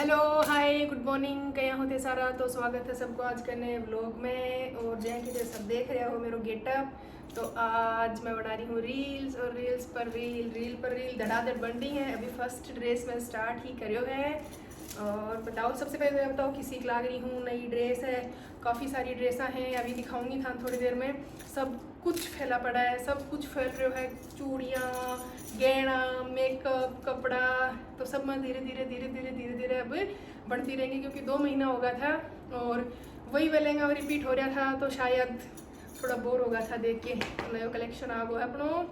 Hello hi good morning कया होते सारा। तो स्वागत है सबको आज के नए व्लॉग में। और जैसे कि सब देख रहे हो मेरो गेटअप, तो आज मैं बना रही हूँ रील्स और रील्स पर रील धड़ाधड़ बन रही है। अभी फर्स्ट ड्रेस में स्टार्ट ही करो है। और बताओ, सबसे पहले बताओ किसी की लाग रही हूँ। नई ड्रेस है, काफ़ी सारी ड्रेसा हैं, अभी दिखाऊंगी था थोड़ी देर में। सब कुछ फैला पड़ा है, सब कुछ फैल रहा है, चूड़ियाँ, गहना, मेकअप, कपड़ा। तो सब मैं धीरे धीरे अब बढ़ती रहेंगी, क्योंकि 2 महीना हो गया था और वही लहंगा रिपीट हो रहा था, तो शायद थोड़ा बोर हो गया था देख के। नया कलेक्शन आ गया अपनों।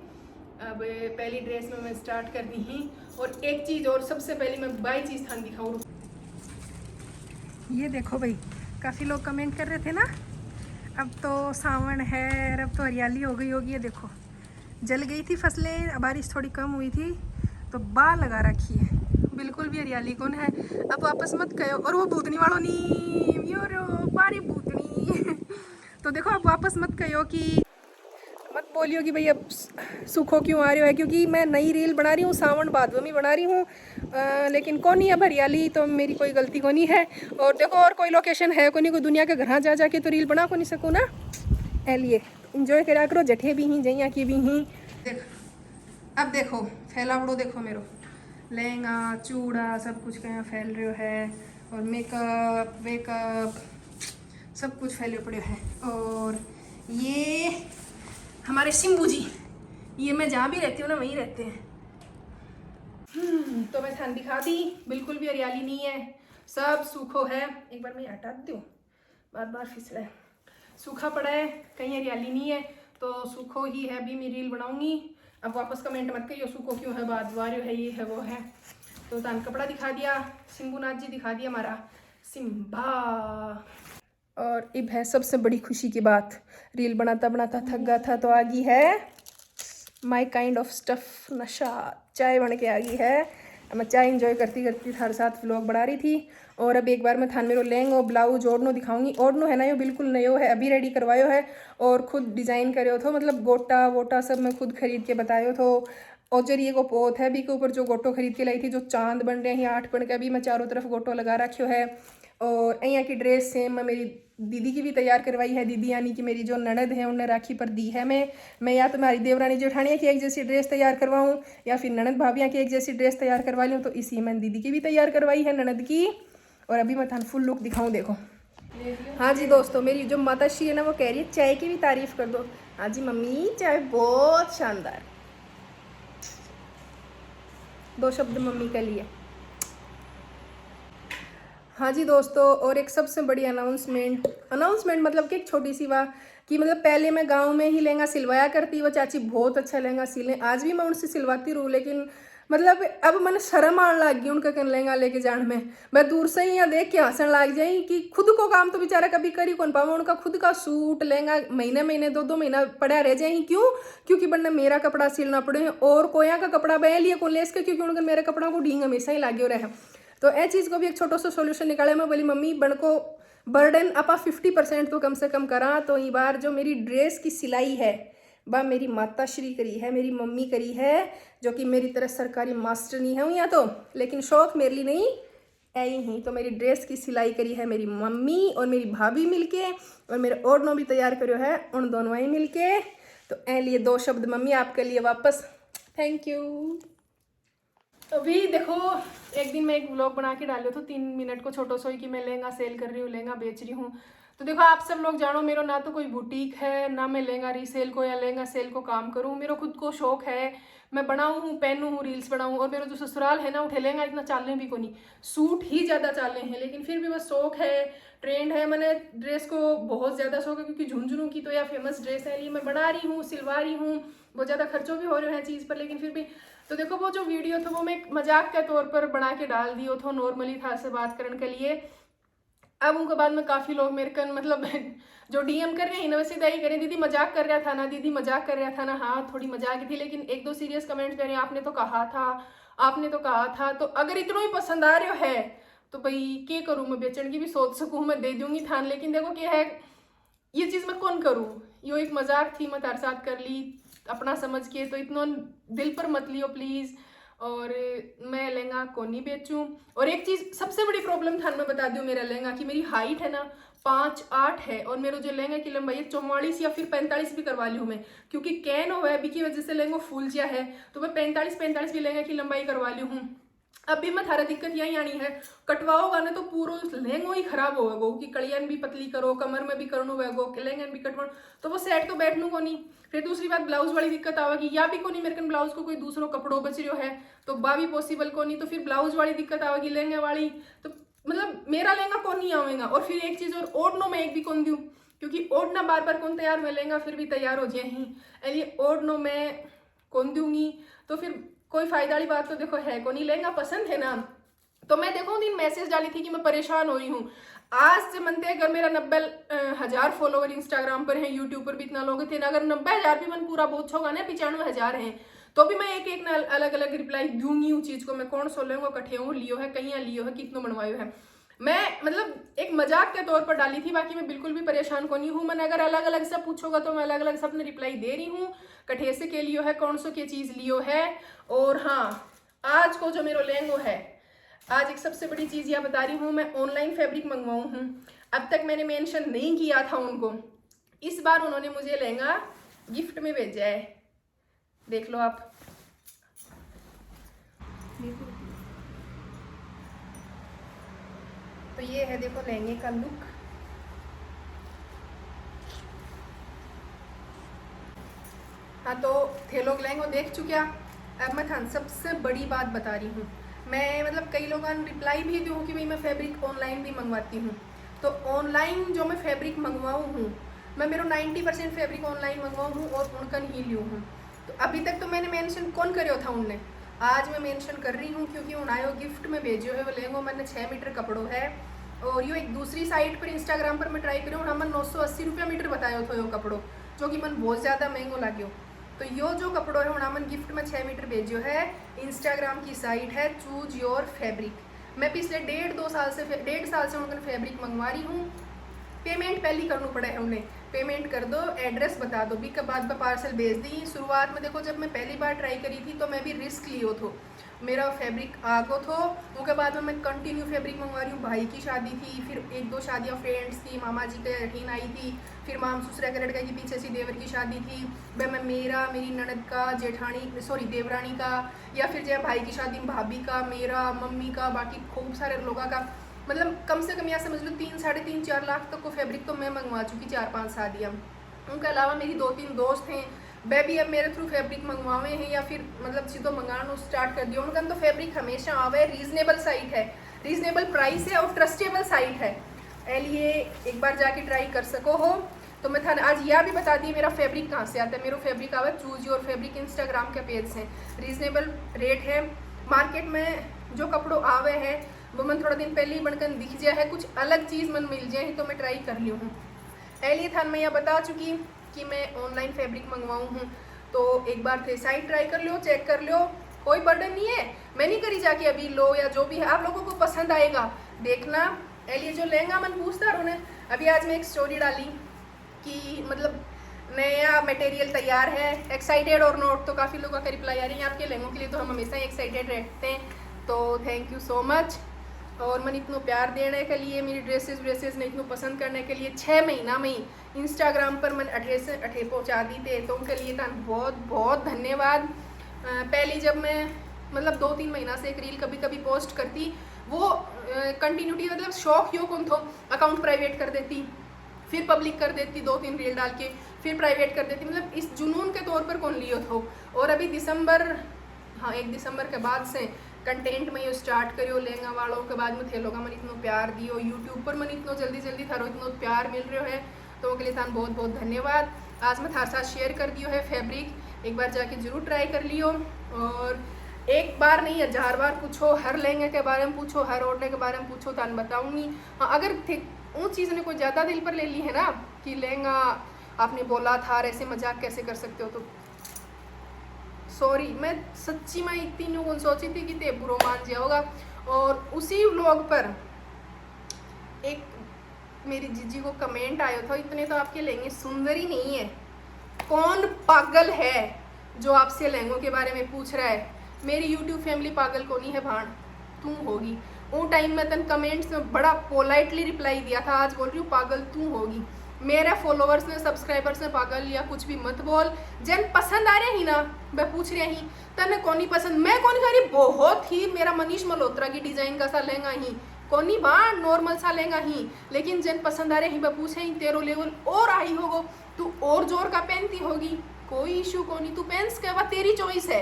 अब पहली ड्रेस में मैं स्टार्ट करनी ही। और एक चीज़ और, सबसे पहले मैं बाई चीज़ थान दिखाऊँ। ये देखो भाई, काफ़ी लोग कमेंट कर रहे थे ना, अब तो सावन है और अब तो हरियाली हो गई होगी। ये देखो, जल गई थी फसलें, बारिश थोड़ी कम हुई थी तो बाल लगा रखी है, बिल्कुल भी हरियाली कौन है। अब वापस मत कहो, और वो भूतनी वालों नी योरो बारी भूतनी तो देखो, अब वापस मत कहो कि मत बोलियो कि भाई अब सूखो क्यों आ रहे हो, क्योंकि मैं नई रील बना रही हूँ, सावन भादव में बना रही हूँ। लेकिन कौन नहीं अब हरियाली, तो मेरी कोई गलती को नहीं है। और देखो, और कोई लोकेशन है को नहीं, कोई दुनिया के घर जा जाके तो रील बना को नहीं सकूँ ना। लिए इंजॉय करा करो, जठे भी ही जइया की भी ही। देख, अब देखो फैला बड़ो, देखो मेरो लहंगा चूड़ा सब कुछ कहाँ फैल रहे है। और मेकअप वेकअप सब कुछ फैले पड़े है। और ये हमारे सिम्बू जी, ये मैं जहाँ भी रहती हूँ ना वहीं रहते हैं। तो मैं थान दिखा दी, बिल्कुल भी हरियाली नहीं है, सब सूखो है। एक बार मैं हटा दूँ, बार बार फिसला है, सूखा पड़ा है, कहीं हरियाली नहीं है, तो सूखो ही है। अभी मैं रील बनाऊंगी। अब वापस कमेंट मत करियो सूखो क्यों है, बाद वारियो है, ये है वो है। तो तान कपड़ा दिखा दिया, सिम्बूनाथ जी दिखा दिया हमारा सिम्बा। और अब है सबसे बड़ी खुशी की बात, रील बनाता बनाता थक गया था तो आ गई है माई काइंड ऑफ स्टफ नशा, चाय बन के आ गई है। मैं चाय इंजॉय करती करती हर साथ व्लॉग बना रही थी। और अब एक बार मैं थान मेरो लहंगो ब्लाउज ओढ़नो दिखाऊंगी। ओढ़नो है ना, ये बिल्कुल नयो है, अभी रेडी करवायो है और खुद डिज़ाइन करो थो, मतलब गोटा वोटा सब मैं खुद खरीद के बतायो थो। और जो ये को पोत है, भी के ऊपर जो गोटो खरीद के लाई थी, जो चांद बन रहे हैं 8 बन के, अभी मैं चारों तरफ गोटो लगा रखियो है। और यहाँ की ड्रेस सेम मैं मेरी दीदी की भी तैयार करवाई है। दीदी यानी कि मेरी जो ननद है, उन्हें राखी पर दी है। मैं या तो हमारी देवरानी जेठानिया की एक जैसी ड्रेस तैयार करवाऊँ, या फिर ननद भाभियाँ की एक जैसी ड्रेस तैयार करवा लूँ। तो इसी मैंने दीदी की भी तैयार करवाई है, ननद की। और अभी मैं थान फुल लुक दिखाऊँ, देखो। हाँ जी दोस्तों, मेरी जो माता श्री है ना, वो कह रही है चाय की भी तारीफ कर दो। हाँ जी मम्मी, चाय बहुत शानदार। 2 शब्द मम्मी के लिए। हाँ जी दोस्तों, और एक सबसे बड़ी अनाउंसमेंट मतलब कि एक छोटी सी बात, कि मतलब पहले मैं गांव में ही लहंगा सिलवाया करती, वो चाची बहुत अच्छा लहंगा सिले, आज भी मैं उनसे सिलवाती रहूँ। लेकिन मतलब अब मैंने शर्म आने लग गई उनका कन लहंगा लेके जाने में। मैं दूर से ही यहाँ देख के हंसने लग जाई कि खुद को काम तो बेचारा कभी कर ही कौन पावा, उनका खुद का सूट लहंगा महीने महीने 2-2 महीना पड़ा रह जाए। क्यों? क्योंकि बनना मेरा कपड़ा सिलना पड़े, और कोया का कपड़ा बह लिया कौन ले इसके, क्योंकि उनका मेरे कपड़ा को ढींग हमेशा ही लागे रहे। तो ए चीज़ को भी एक छोटा सा सोल्यूशन निकाले। मैं बोली मम्मी बन को बर्डन अपा 50% तो कम से कम करा। तो ये बार जो मेरी ड्रेस की सिलाई है, वह मेरी माता श्री करी है, मेरी मम्मी करी है, जो कि मेरी तरह सरकारी मास्टर नहीं है यहाँ तो, लेकिन शौक मेरे लिए नहीं ऐ ही। तो मेरी ड्रेस की सिलाई करी है मेरी मम्मी और मेरी भाभी मिलके, और मेरे ओढ़नों भी तैयार करो है उन दोनों ही मिलके। तो ए लिए 2 शब्द मम्मी आपके लिए वापस, थैंक यू। अभी देखो, एक दिन मैं एक व्लॉग बना के डालियो तो 3 मिनट को छोटो सोई कि मैं लहंगा सेल कर रही हूँ, लहंगा बेच रही हूँ। तो देखो, आप सब लोग जानो, मेरा ना तो कोई बुटीक है, ना मैं लहंगा रीसेल को या लहंगा सेल को काम करूँ। मेरा खुद को शौक है, मैं बनाऊँ हूँ, पहनूँ हूँ, रील्स बनाऊँ। और मेरा जो ससुराल है ना, उठे लहंगा इतना चालने भी को नहीं, सूट ही ज़्यादा चालने हैं। लेकिन फिर भी बस शौक है, ट्रेंड है, मैंने ड्रेस को बहुत ज़्यादा शौक है, क्योंकि झुंझुनू की तो या फेमस ड्रेस है, ये मैं बना रही हूँ, सिलवा रही हूँ। बहुत ज़्यादा खर्चों भी हो रहे हैं चीज़ पर, लेकिन फिर भी। तो देखो, वो जो वीडियो था वो मैं मजाक के तौर पर बना के डाल दियो था, नॉर्मली था से बात करने के लिए। अब उनके बाद में काफ़ी लोग मेरे कन मतलब जो डीएम कर रहे हैं ना, वैसे दही करें, दीदी मजाक कर रहा था ना, दीदी मजाक कर रहा था ना। हाँ, थोड़ी मजाक थी, लेकिन 1-2 सीरियस कमेंट्स कर रहे हैं, आपने तो कहा था, आपने तो कहा था। तो अगर इतना ही पसंद आ रहे है तो भाई क्या करूँ, मैं बेचने की भी सोच सकूँ, मैं दे दूंगी थान। लेकिन देखो क्या है, ये चीज़ मैं कौन करूँ, यो एक मजाक थी, मैं तार साथ कर ली अपना समझ के। तो इतना दिल पर मत लियो प्लीज़। और मैं लहंगा कोनी बेचूं। और एक चीज सबसे बड़ी प्रॉब्लम था, मैं बता दूं मेरा लहंगा की मेरी हाइट है ना 5'8" है, और मेरा जो लहंगा की लंबाई है 44 या फिर 45 भी करवा ली हूँ मैं, क्योंकि कैन हुआ है अभी की वजह से लहंगा फूल गया है, तो मैं 45 भी लहंगा की लंबाई करवा ली हूँ। अभी मैं थारा दिक्कत यही आनी है, कटवाओगा ना तो पूरा लहंगो ही खराब होगा कि कड़ियन भी पतली करो, कमर में भी करनो वेगो, लहंगन भी कटवाओ, तो वो सेट तो बैठनू को नहीं। फिर दूसरी बात ब्लाउज वाली दिक्कत आवेगी, या भी को नहीं मेरे कन ब्लाउज को कोई दूसरो कपड़ो बच रहा है तो बा भी पॉसिबल को नहीं, तो फिर ब्लाउज वाली दिक्कत आवेगी लहंगे वाली, तो मतलब मेरा लहंगा कौन नहीं आवेगा। और फिर एक चीज और ओढ़नो में एक भी कौन दूं, क्योंकि ओढ़ना बार बार कौन तैयार में लहंगा फिर भी तैयार हो जाए ही, इसलिए ओढ़नो में कौन दूंगी, तो फिर कोई फायदा वाली बात तो देखो है को नहीं। लहंगा पसंद है ना, तो मैं देखो दिन मैसेज डाली थी कि मैं परेशान हो रही हूँ। आज से मनते अगर मेरा 90,000 फॉलोवर इंस्टाग्राम पर है, यूट्यूब पर भी इतना लोग थे ना, अगर 90,000 भी मन पूरा बोझ होगा ना 95,000 है, तो भी मैं एक एक ना अलग अलग रिप्लाई दूंगी उस चीज को, मैं कौन सो लेंगे कठे हूँ लियो है कहीं लियो है कितनों बनवायो है। मैं मतलब एक मजाक के तौर पर डाली थी, बाकी मैं बिल्कुल भी परेशान को नहीं हूँ। मैंने अगर अलग अलग से पूछोगा तो मैं अलग अलग सबने रिप्लाई दे रही हूँ, कठे से के लियो है कौन सो के चीज लियो है। और हाँ, आज को जो मेरा लहंगो है, आज एक सबसे बड़ी चीज यह बता रही हूँ, मैं ऑनलाइन फैब्रिक मंगवाऊ हूँ। अब तक मैंने मेंशन नहीं किया था उनको, इस बार उन्होंने मुझे लहंगा गिफ्ट में भेजा है, देख लो आप। तो ये है देखो लहंगे का लुक। हाँ तो थे लोग लहंगो देख चुके, अब मैं थान सबसे बड़ी बात बता रही हूँ। मैं मतलब कई लोगों ने रिप्लाई भी दी हूँ कि भाई मैं फैब्रिक ऑनलाइन भी मंगवाती हूँ, तो ऑनलाइन जो मैं फैब्रिक मंगवाऊँ हूँ, मैं मेरा 90% फैब्रिक ऑनलाइन मंगवाऊँ हूँ और उनकन ही लियो हूँ। तो अभी तक तो मैंने मेंशन कौन करो था उनने, आज मैं मेंशन कर रही हूँ क्योंकि उन्हें गिफ्ट में भेजो है वो लहंगो। मैंने 6 मीटर कपड़ों है, और यो एक दूसरी साइट पर इंस्टाग्राम पर मैं ट्राई करूँ, हमने 980 रुपया मीटर बताया था यो कपड़ो, जो कि मन बहुत ज़्यादा महंगो लाग्यो। तो यो जो कपड़ो है उन्हें गिफ्ट में 6 मीटर भेजो है। इंस्टाग्राम की साइट है चूज योर फैब्रिक। मैं पिछले 1.5 साल से उनका फैब्रिक मंगवा रही हूँ। पेमेंट पहले करना पड़ा है उन्हें, पेमेंट कर दो, एड्रेस बता दो भी, कब बाद में पार्सल भेज दी। शुरुआत में देखो जब मैं पहली बार ट्राई करी थी तो मैं भी रिस्क लियो थो, मेरा फैब्रिक आगो थो, उसके बाद में मैं कंटिन्यू फैब्रिक मंगवा रही हूँ। भाई की शादी थी, फिर 1-2 शादियाँ फ्रेंड्स की, मामा जी के यकीन आई थी, फिर माम ससुरा के लड़का की पीछे से देवर की शादी थी, वह मैं मेरा मेरी ननद का जेठानी सॉरी देवरानी का, या फिर जब भाई की शादी भाभी का, मेरा मम्मी का, बाकी खूब सारे लोगों का, मतलब कम से कम यह समझ लो 3-4.5 लाख तक को फैब्रिक तो मैं मंगवा चुकी 4-5 शादियाँ। उनके अलावा मेरी 2-3 दोस्त हैं, वह भी अब मेरे थ्रू फैब्रिक मंगवावे हैं या फिर मतलब सीधो मंगाना स्टार्ट कर दिया। उनका तो फैब्रिक हमेशा आवे, रीजनेबल साइट है, रीजनेबल प्राइस है और ट्रस्टेबल साइट है, लिए एक बार जाके ट्राई कर सको हो। तो मैं था आज यह भी बता दी मेरा फैब्रिक कहाँ से आता है। मेरा फैब्रिक आवा चूज योर फैब्रिक इंस्टाग्राम के पेज से, रीजनेबल रेट है। मार्केट में जो कपड़ों आवे हैं वो मन थोड़ा दिन पहले ही बनकर दिख जाए है, कुछ अलग चीज़ मन मिल जाए तो मैं ट्राई कर ली हूँ। लिए था मैं यह बता चुकी कि मैं ऑनलाइन फैब्रिक मंगवाऊँ हूँ, तो एक बार थे साइट ट्राई कर लो, चेक कर लो, कोई बर्डन नहीं है। मैं नहीं करी जाके अभी लो या जो भी है, आप लोगों को पसंद आएगा देखना। लिए जो लहंगा मन पूछता रहो ना, अभी आज मैं एक स्टोरी डाली कि मतलब नया मटेरियल तैयार है, एक्साइटेड और नोट, तो काफ़ी लोगों का रिप्लाई आ रही है आपके लहंगों के लिए, तो हम हमेशा ही एक्साइटेड रहते हैं, तो थैंक यू सो मच। और मन इतना प्यार देने के लिए, मेरी ड्रेसेस ने इतना पसंद करने के लिए, 6 महीना में ही इंस्टाग्राम पर मन 8 से 8 पहुँचा दी थे, तो उनके लिए tan बहुत बहुत धन्यवाद। पहले जब मैं मतलब 2-3 महीना से एक रील कभी कभी पोस्ट करती, वो कंटिन्यूटी मतलब शौक यो कौन थो, अकाउंट प्राइवेट कर देती, फिर पब्लिक कर देती, 2-3 रील डाल के फिर प्राइवेट कर देती, मतलब इस जुनून के तौर पर कौन लियो थो। और अभी दिसंबर, हाँ 1 दिसंबर के बाद से कंटेंट में ये स्टार्ट करियो लहंगा वालों के बाद में थे लोग मन इतना प्यार दियो, यूट्यूब पर मन इतना जल्दी थारो इतना प्यार मिल रहा है, तो उनके लिए थान बहुत बहुत धन्यवाद। आज मैं थारे साथ शेयर कर दियो है फैब्रिक, एक बार जाके जरूर ट्राई कर लियो, और एक बार नहीं 1000 बार पूछो, हर लहंगे के बारे में पूछो, हर ओढ़ने के बारे में पूछो, तो बताऊँगी। हाँ अगर उन चीज़ ने कोई ज़्यादा दिल पर ले ली है ना कि लहंगा आपने बोला था ऐसे मजाक कैसे कर सकते हो, तो सॉरी, मैं सच्ची में इतनी न्यू सोची थी कि ते बुरो मान जाओगा। और उसी व्लॉग पर एक मेरी जीजी को कमेंट आया था, इतने तो आपके लहंगे सुंदर ही नहीं है, कौन पागल है जो आपसे लहंगों के बारे में पूछ रहा है, मेरी यूट्यूब फैमिली पागल को नहीं है भाण, तू होगी। वो टाइम में तन कमेंट्स में बड़ा पोलाइटली रिप्लाई दिया था, आज बोल रही हूँ पागल तू होगी। मेरे फॉलोअर्स ने सब्सक्राइबर्स ने पागल या कुछ भी मत बोल, जन पसंद आ रहे ही ना, मैं पूछ रही ही तने कौन पसंद, मैं कौन करी बहुत ही मेरा मनीष मल्होत्रा की डिजाइन का सा लहंगा ही कोनी बार नॉर्मल सा लहंगा ही, लेकिन जन पसंद आ रहे ही मैं पूछे ही तेरो लेवल और आई होगो, तू और जोर का पहनती होगी, कोई इशू को नहीं, तू पहन के वह तेरी चॉइस है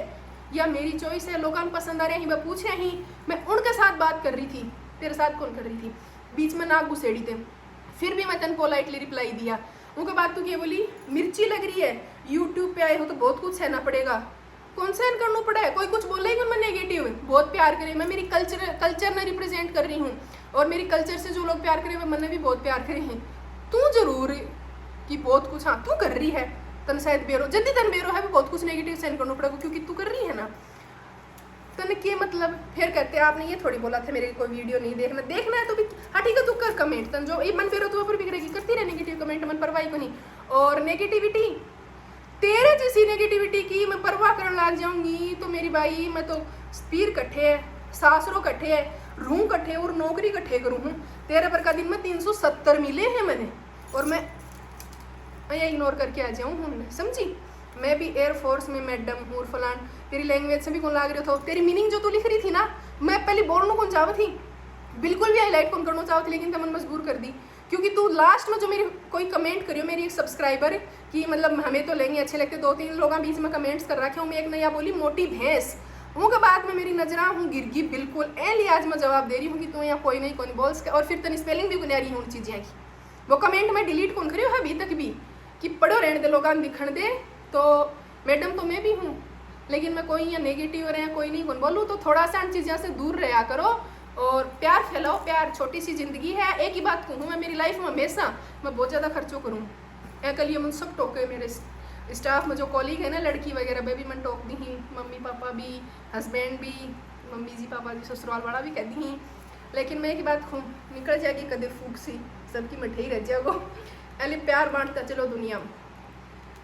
या मेरी चॉइस है, लोगों को पसंद आ रहे ही मैं पूछ रही ही, मैं उनके साथ बात कर रही थी, तेरे साथ कौन कर रही थी, बीच में नाक घुसेड़ी थे, फिर भी मैं तन पोलाइटली रिप्लाई दिया। उनके बाद तू क्या बोली, मिर्ची लग रही है, यूट्यूब पे आए हो तो बहुत कुछ सहना पड़ेगा, कौन सा करना पड़ा है, कोई कुछ बोला ही मैं नेगेटिव, बहुत प्यार करे, मैं मेरी कल्चर ने रिप्रेजेंट कर रही हूँ और मेरी कल्चर से जो लोग प्यार करे वो मैंने भी बहुत प्यार करे हैं। तू जरूर कि बहुत कुछ हाँ तू कर रही है, तन शायद बेरो जल्दी तन बेरो है भी बहुत कुछ नेगेटिव सेंड करना पड़ेगा क्योंकि तू कर रही है ना, तन के मतलब फिर कहते हैं आपने ये थोड़ी बोला था मेरे कोई वीडियो नहीं देखना, देखना है तो भी हाँ ठीक है तू कर कमेंट, तन जो मन बेरो तो ऊपर बिगड़ेगी, करती रहे नेगेटिव कमेंट, मन परवाही को नहीं। और नेगेटिविटी तेरे जैसी नेगेटिविटी की मैं परवाह करने लग जाऊंगी तो मेरी भाई मैं तो स्पीर कट्ठे है, सासरों कट्ठे है, रूह कट्ठे और नौकरी कट्ठे करूँ हूँ, तेरे पर का दिन में 370 मिले हैं मैंने और मैं ये इग्नोर करके आ जाऊँ हूँ, समझी। मैं भी एयरफोर्स में मैडम हूँ फलान, तेरी लैंग्वेज से भी कौन लाग रहे हो, तेरी मीनिंग जो तू लिख रही थी ना, मैं पहले बोलना कौन चाहती थी, बिल्कुल भी हाईलाइट कौन करना चाहती, लेकिन तमन मजबूर कर दी क्योंकि तू लास्ट में जो मेरी कोई कमेंट करियो, मेरी एक सब्सक्राइबर कि मतलब हमें तो लेंगे अच्छे लगते, 2-3 लोग बीच में कमेंट्स कर रखे हूँ, मैं एक नया बोली मोटी भैंस, उनके बाद में मेरी नजरा हूँ गिर गई बिल्कुल, ए लिए आज मैं जवाब दे रही हूँ कि तू यहाँ कोई नहीं कौन बोल सके, और फिर तनी स्पेलिंग भी बुनिया रही हूँ उन चीज़ें की, वो कमेंट में डिलीट कौन करियो है अभी तक भी कि पढ़ो रहने दे लोग दिखण दे, तो मैडम तो मैं भी हूँ लेकिन मैं कोई यहाँ नेगेटिव रहे कोई नहीं कौन बोलूँ, तो थोड़ा सा इन चीज़ों से दूर रहा करो और प्यार फैलाओ, प्यार छोटी सी जिंदगी है। एक ही बात कहूँ मैं, मेरी लाइफ में हमेशा मैं बहुत ज़्यादा खर्चों करूँ, कल ये मुझे सब टोके, मेरे स्टाफ में जो कॉलीग है ना लड़की वगैरह भी मैं टोक दी ही, मम्मी पापा भी, हस्बैंड भी, मम्मी जी पापा जी ससुराल वाला भी कह दी ही, लेकिन मैं एक बात कहूँ निकल जाएगी कदे फूक सी, सबकी मिठाई रह जाएगो, अली प्यार बांटता चलो दुनिया में।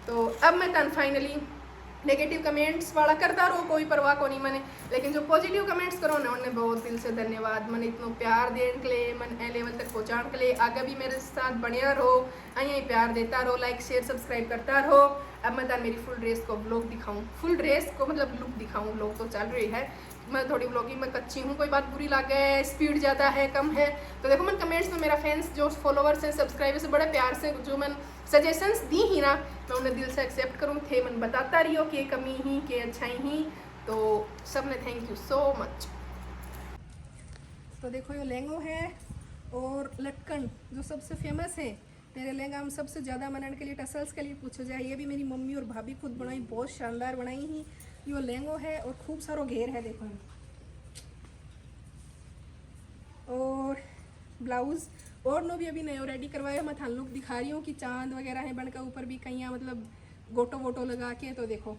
तो अब मैं तन फाइनली नेगेटिव कमेंट्स वाला करता रहो, कोई परवाह को नहीं मैंने, लेकिन जो पॉजिटिव कमेंट्स करो ना उन्हें बहुत दिल से धन्यवाद, मैंने इतना प्यार देने के लिए, मन ए लेवल तक पहुँचाने के लिए, आगे भी मेरे साथ बढ़िया रहो, यहीं प्यार देता रहो, लाइक शेयर सब्सक्राइब करता रहो। अब मैं तार मेरी फुल ड्रेस को ब्लॉग दिखाऊँ, फुल ड्रेस को मतलब लुक दिखाऊँ, ब्लॉग तो चल रही है, मैं थोड़ी ब्लॉगिंग में कच्ची हूँ, कोई बात बुरी लगे, स्पीड ज़्यादा है कम है तो देखो मैं कमेंट्स में मेरा फैंस जो फॉलोवर्स हैं सब्सक्राइबर्स से बड़े प्यार से जो मैं सजेशंस दी ही ना, मैं उन्हें दिल से एक्सेप्ट करूँ थे, मन बताता रही हो कि कमी ही कि अच्छाई ही, तो सब ने थैंक यू सो मच। तो देखो ये लहंगो है और लटकन जो सबसे फेमस है मेरे लहंगा में सबसे ज़्यादा मनन के लिए टसल्स के लिए पूछो जाए, ये भी मेरी मम्मी और भाभी खुद बनाई, बहुत शानदार बनाई ही, यो लहंगो है और खूब सारो घेर है देखो, और ब्लाउज और नो भी अभी नयो रेडी करवाया, मैं थान लुक दिखा रही हूँ कि चांद वगैरह है बनकर ऊपर भी कहीं मतलब गोटो वोटो लगा के, तो देखो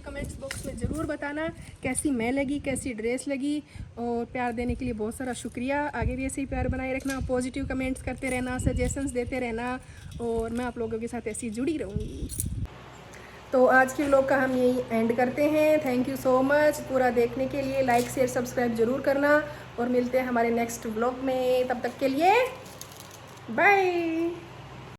कमेंट्स बॉक्स में ज़रूर बताना कैसी मैं लगी, कैसी ड्रेस लगी, और प्यार देने के लिए बहुत सारा शुक्रिया, आगे भी ऐसे ही प्यार बनाए रखना, पॉजिटिव कमेंट्स करते रहना, सजेशंस देते रहना, और मैं आप लोगों के साथ ऐसी जुड़ी रहूँगी। तो आज के व्लॉग का हम यही एंड करते हैं, थैंक यू सो मच पूरा देखने के लिए, लाइक शेयर सब्सक्राइब ज़रूर करना, और मिलते हैं हमारे नेक्स्ट व्लॉग में, तब तक के लिए बाय।